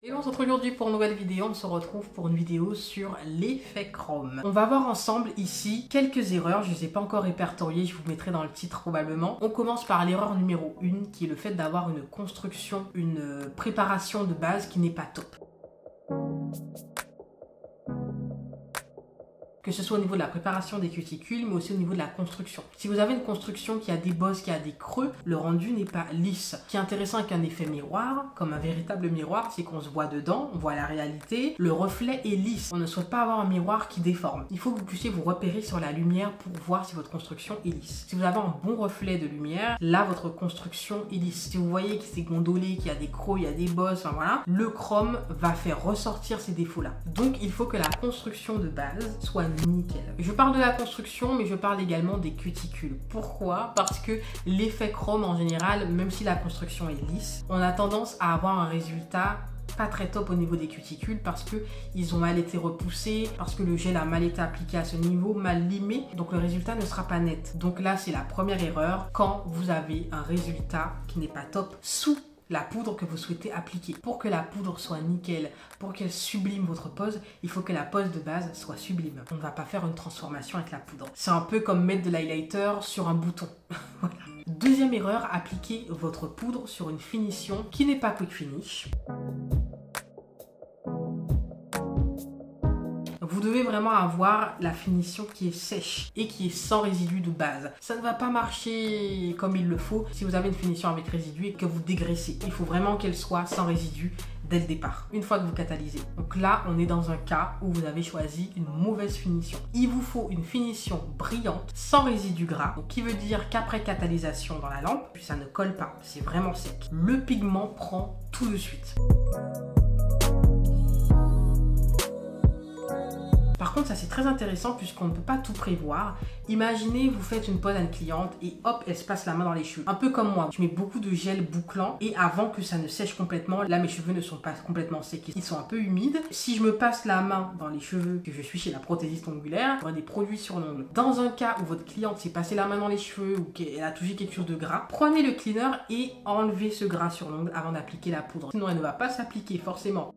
Et on se retrouve aujourd'hui pour une nouvelle vidéo. On se retrouve pour une vidéo sur l'effet chrome. On va voir ensemble ici quelques erreurs. Je ne les ai pas encore répertoriées, je vous mettrai dans le titre probablement. On commence par l'erreur numéro 1 qui est le fait d'avoir une construction, une préparation de base qui n'est pas top. Que ce soit au niveau de la préparation des cuticules, mais aussi au niveau de la construction. Si vous avez une construction qui a des bosses, qui a des creux, le rendu n'est pas lisse. Ce qui est intéressant avec un effet miroir, comme un véritable miroir, c'est qu'on se voit dedans, on voit la réalité, le reflet est lisse. On ne souhaite pas avoir un miroir qui déforme. Il faut que vous puissiez vous repérer sur la lumière pour voir si votre construction est lisse. Si vous avez un bon reflet de lumière, là, votre construction est lisse. Si vous voyez que c'est gondolé, qu'il y a des creux, il y a des bosses, enfin voilà, le chrome va faire ressortir ces défauts-là. Donc, il faut que la construction de base soit nickel. Je parle de la construction, mais je parle également des cuticules. Pourquoi? Parce que l'effet chrome en général, même si la construction est lisse, on a tendance à avoir un résultat pas très top au niveau des cuticules parce que ils ont mal été repoussés, parce que le gel a mal été appliqué à ce niveau, mal limé, donc le résultat ne sera pas net. Donc là, c'est la première erreur quand vous avez un résultat qui n'est pas top sous la poudre que vous souhaitez appliquer. Pour que la poudre soit nickel, pour qu'elle sublime votre pose, il faut que la pose de base soit sublime. On ne va pas faire une transformation avec la poudre. C'est un peu comme mettre de l'highlighter sur un bouton. Voilà. Deuxième erreur, appliquez votre poudre sur une finition qui n'est pas quick finish. Vous devez vraiment avoir la finition qui est sèche et qui est sans résidus de base. Ça ne va pas marcher comme il le faut si vous avez une finition avec résidus et que vous dégraissez. Il faut vraiment qu'elle soit sans résidus dès le départ, une fois que vous catalysez. Donc là, on est dans un cas où vous avez choisi une mauvaise finition. Il vous faut une finition brillante, sans résidus gras, donc qui veut dire qu'après catalysation dans la lampe, ça ne colle pas, c'est vraiment sec. Le pigment prend tout de suite. Par contre, ça c'est très intéressant puisqu'on ne peut pas tout prévoir. Imaginez, vous faites une pose à une cliente et hop, elle se passe la main dans les cheveux. Un peu comme moi, je mets beaucoup de gel bouclant et avant que ça ne sèche complètement, là mes cheveux ne sont pas complètement secs, ils sont un peu humides. Si je me passe la main dans les cheveux, que je suis chez la prothésiste ongulaire, j'aurai des produits sur l'ongle. Dans un cas où votre cliente s'est passé la main dans les cheveux ou qu'elle a touché quelque chose de gras, prenez le cleaner et enlevez ce gras sur l'ongle avant d'appliquer la poudre. Sinon, elle ne va pas s'appliquer forcément.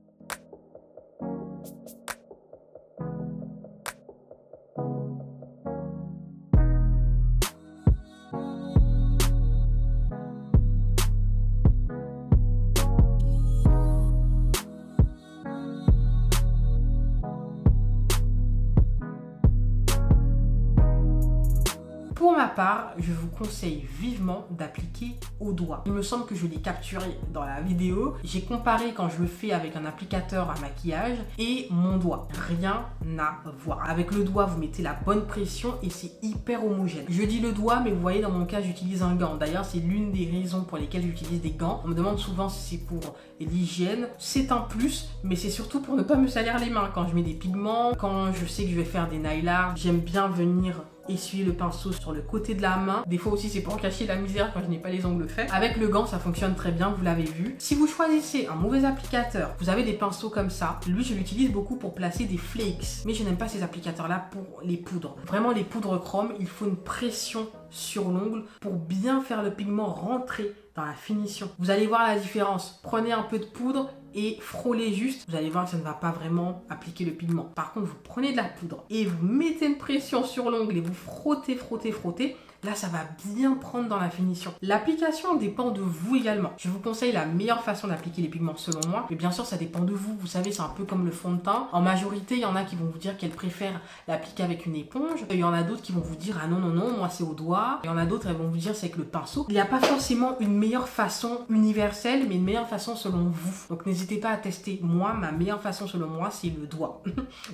Pour ma part, je vous conseille vivement d'appliquer au doigt. Il me semble que je l'ai capturé dans la vidéo. J'ai comparé quand je le fais avec un applicateur à maquillage et mon doigt. Rien à voir. Avec le doigt, vous mettez la bonne pression et c'est hyper homogène. Je dis le doigt, mais vous voyez, dans mon cas, j'utilise un gant. D'ailleurs, c'est l'une des raisons pour lesquelles j'utilise des gants. On me demande souvent si c'est pour l'hygiène. C'est un plus, mais c'est surtout pour ne pas me salir les mains quand je mets des pigments, quand je sais que je vais faire des nail art. J'aime bien venir essuyer le pinceau sur le côté de la main. Des fois aussi, c'est pour cacher la misère quand je n'ai pas les ongles faits. Avec le gant, ça fonctionne très bien, vous l'avez vu. Si vous choisissez un mauvais applicateur, vous avez des pinceaux comme ça. Lui, je l'utilise beaucoup pour placer des flakes. Mais je n'aime pas ces applicateurs-là pour les poudres. Vraiment, les poudres chrome, il faut une pression sur l'ongle pour bien faire le pigment rentrer dans la finition. Vous allez voir la différence. Prenez un peu de poudre et frôlez juste, vous allez voir que ça ne va pas vraiment appliquer le pigment. Par contre, vous prenez de la poudre et vous mettez une pression sur l'ongle et vous frottez, frottez, frottez. Là, ça va bien prendre dans la finition. L'application dépend de vous également. Je vous conseille la meilleure façon d'appliquer les pigments selon moi. Mais bien sûr, ça dépend de vous. Vous savez, c'est un peu comme le fond de teint. En majorité, il y en a qui vont vous dire qu'elles préfèrent l'appliquer avec une éponge. Il y en a d'autres qui vont vous dire « Ah non, non, non, moi c'est au doigt ». Il y en a d'autres, elles vont vous dire « C'est avec le pinceau ». Il n'y a pas forcément une meilleure façon universelle, mais une meilleure façon selon vous. Donc n'hésitez pas à tester. Moi, ma meilleure façon selon moi, c'est le doigt.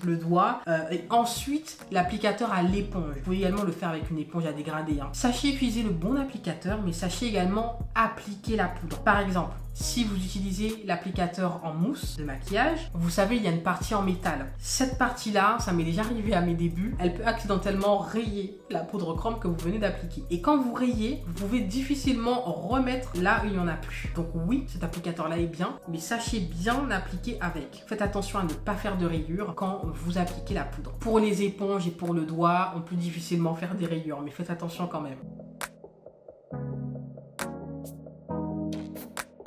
Le doigt. Et ensuite, l'applicateur à l'éponge. Vous pouvez également le faire avec une éponge à dégrader. Sachez utiliser le bon applicateur, mais sachez également appliquer la poudre. Par exemple, si vous utilisez l'applicateur en mousse de maquillage, vous savez, il y a une partie en métal. Cette partie-là, ça m'est déjà arrivé à mes débuts, elle peut accidentellement rayer la poudre chrome que vous venez d'appliquer. Et quand vous rayez, vous pouvez difficilement remettre là où il n'y en a plus. Donc oui, cet applicateur-là est bien, mais sachez bien appliquer avec. Faites attention à ne pas faire de rayures quand vous appliquez la poudre. Pour les éponges et pour le doigt, on peut difficilement faire des rayures, mais faites attention quand même.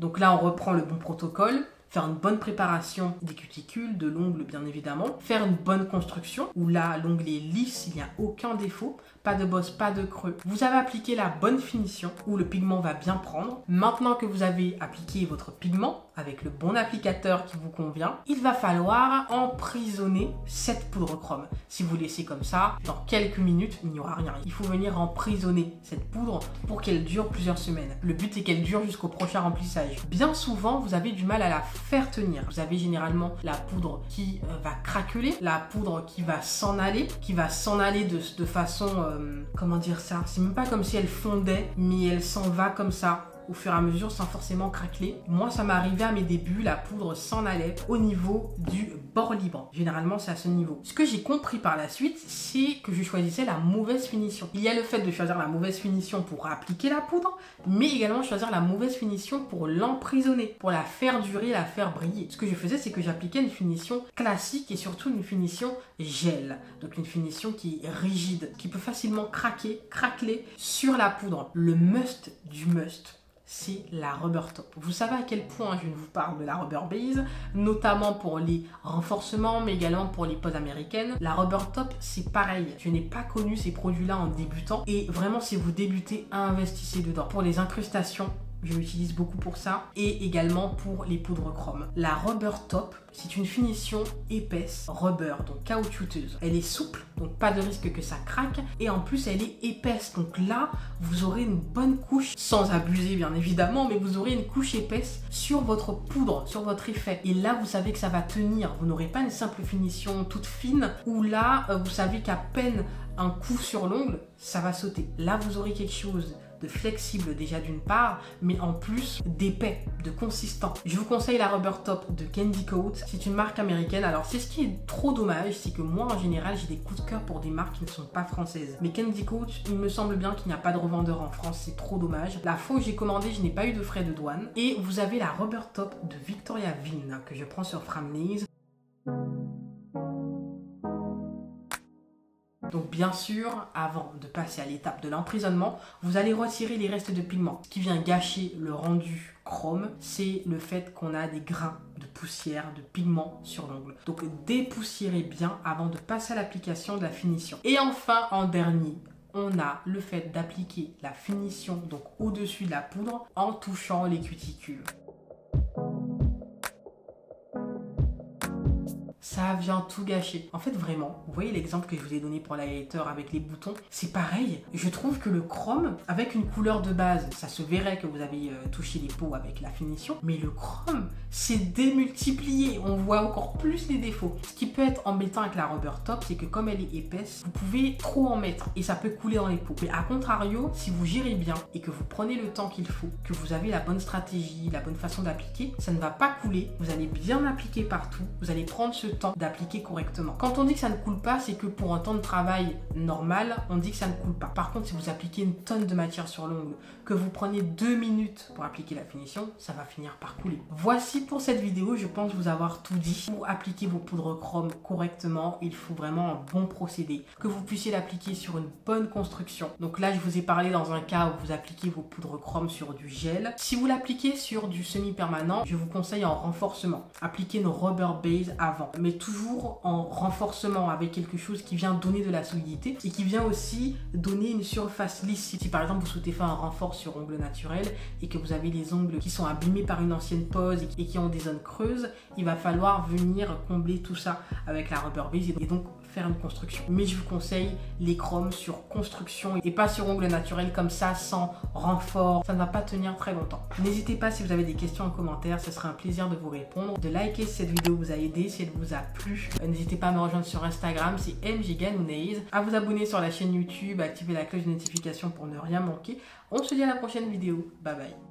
Donc là, on reprend le bon protocole. faire une bonne préparation des cuticules, de l'ongle bien évidemment, faire une bonne construction où là l'ongle est lisse, il n'y a aucun défaut, pas de bosse, pas de creux. Vous avez appliqué la bonne finition où le pigment va bien prendre. Maintenant que vous avez appliqué votre pigment avec le bon applicateur qui vous convient, il va falloir emprisonner cette poudre chrome. Si vous laissez comme ça, dans quelques minutes, il n'y aura rien. Il faut venir emprisonner cette poudre pour qu'elle dure plusieurs semaines. Le but est qu'elle dure jusqu'au prochain remplissage. Bien souvent, vous avez du mal à la faire tenir. Vous avez généralement la poudre qui va craqueler, la poudre qui va s'en aller, de façon, comment dire ça, c'est même pas comme si elle fondait, mais elle s'en va comme ça au fur et à mesure sans forcément craqueler. Moi, ça m'est arrivé à mes débuts, la poudre s'en allait au niveau du bord libre. Généralement, c'est à ce niveau. Ce que j'ai compris par la suite, c'est que je choisissais la mauvaise finition. Il y a le fait de choisir la mauvaise finition pour appliquer la poudre, mais également choisir la mauvaise finition pour l'emprisonner, pour la faire durer, la faire briller. Ce que je faisais, c'est que j'appliquais une finition classique et surtout une finition gel. Donc une finition qui est rigide, qui peut facilement craqueler sur la poudre. Le must du must, c'est la rubber top. Vous savez à quel point je vous parle de la rubber base, notamment pour les renforcements, mais également pour les poses américaines. La rubber top, c'est pareil. Je n'ai pas connu ces produits-là en débutant. Et vraiment, si vous débutez, investissez dedans. Pour les incrustations, je l'utilise beaucoup pour ça, et également pour les poudres chrome. La rubber top, c'est une finition épaisse, rubber, donc caoutchouteuse. Elle est souple, donc pas de risque que ça craque, et en plus elle est épaisse, donc là vous aurez une bonne couche, sans abuser bien évidemment, mais vous aurez une couche épaisse sur votre poudre, sur votre effet. Et là vous savez que ça va tenir, vous n'aurez pas une simple finition toute fine, où là vous savez qu'à peine un coup sur l'ongle, ça va sauter. Là vous aurez quelque chose de flexible déjà d'une part, mais en plus d'épais, de consistant. Je vous conseille la rubber top de Candy Coat. C'est une marque américaine. Alors c'est ce qui est trop dommage, c'est que moi en général j'ai des coups de cœur pour des marques qui ne sont pas françaises. Mais Candy Coat, il me semble bien qu'il n'y a pas de revendeur en France, c'est trop dommage. La fois où j'ai commandé, je n'ai pas eu de frais de douane. Et vous avez la rubber top de Victoria Vilna que je prends sur Framneys. Donc bien sûr, avant de passer à l'étape de l'emprisonnement, vous allez retirer les restes de pigment. Ce qui vient gâcher le rendu chrome, c'est le fait qu'on a des grains de poussière, de pigment sur l'ongle. Donc dépoussiérez bien avant de passer à l'application de la finition. Et enfin, en dernier, on a le fait d'appliquer la finition donc au-dessus de la poudre en touchant les cuticules. Ça vient tout gâcher. En fait, vraiment, vous voyez l'exemple que je vous ai donné pour l'highlighter avec les boutons, c'est pareil. Je trouve que le chrome, avec une couleur de base, ça se verrait que vous avez touché les peaux avec la finition, mais le chrome, c'est démultiplié. On voit encore plus les défauts. Ce qui peut être embêtant avec la rubber top, c'est que comme elle est épaisse, vous pouvez trop en mettre et ça peut couler dans les peaux. Mais à contrario, si vous gérez bien et que vous prenez le temps qu'il faut, que vous avez la bonne stratégie, la bonne façon d'appliquer, ça ne va pas couler. Vous allez bien appliquer partout. Vous allez prendre ce temps d'appliquer correctement. Quand on dit que ça ne coule pas, c'est que pour un temps de travail normal, on dit que ça ne coule pas. Par contre, si vous appliquez une tonne de matière sur l'ongle, que vous prenez 2 minutes pour appliquer la finition, ça va finir par couler. Voici pour cette vidéo, je pense vous avoir tout dit. Pour appliquer vos poudres chrome correctement, il faut vraiment un bon procédé, que vous puissiez l'appliquer sur une bonne construction. Donc là, je vous ai parlé dans un cas où vous appliquez vos poudres chrome sur du gel. Si vous l'appliquez sur du semi-permanent, je vous conseille en renforcement. Appliquez une rubber base avant, mais toujours en renforcement avec quelque chose qui vient donner de la solidité et qui vient aussi donner une surface lisse. Si par exemple vous souhaitez faire un renfort sur ongles naturels et que vous avez les ongles qui sont abîmés par une ancienne pose et qui ont des zones creuses, il va falloir venir combler tout ça avec la rubber base et donc faire une construction. Mais je vous conseille les chromes sur construction et pas sur ongles naturels comme ça sans renfort. Ça ne va pas tenir très longtemps. N'hésitez pas si vous avez des questions en commentaire, ce sera un plaisir de vous répondre. De liker si cette vidéo vous a aidé, si elle vous a plu. N'hésitez pas à me rejoindre sur Instagram, c'est mjganounaze. À vous abonner sur la chaîne YouTube, à activer la cloche de notification pour ne rien manquer. On se dit à la prochaine vidéo. Bye bye.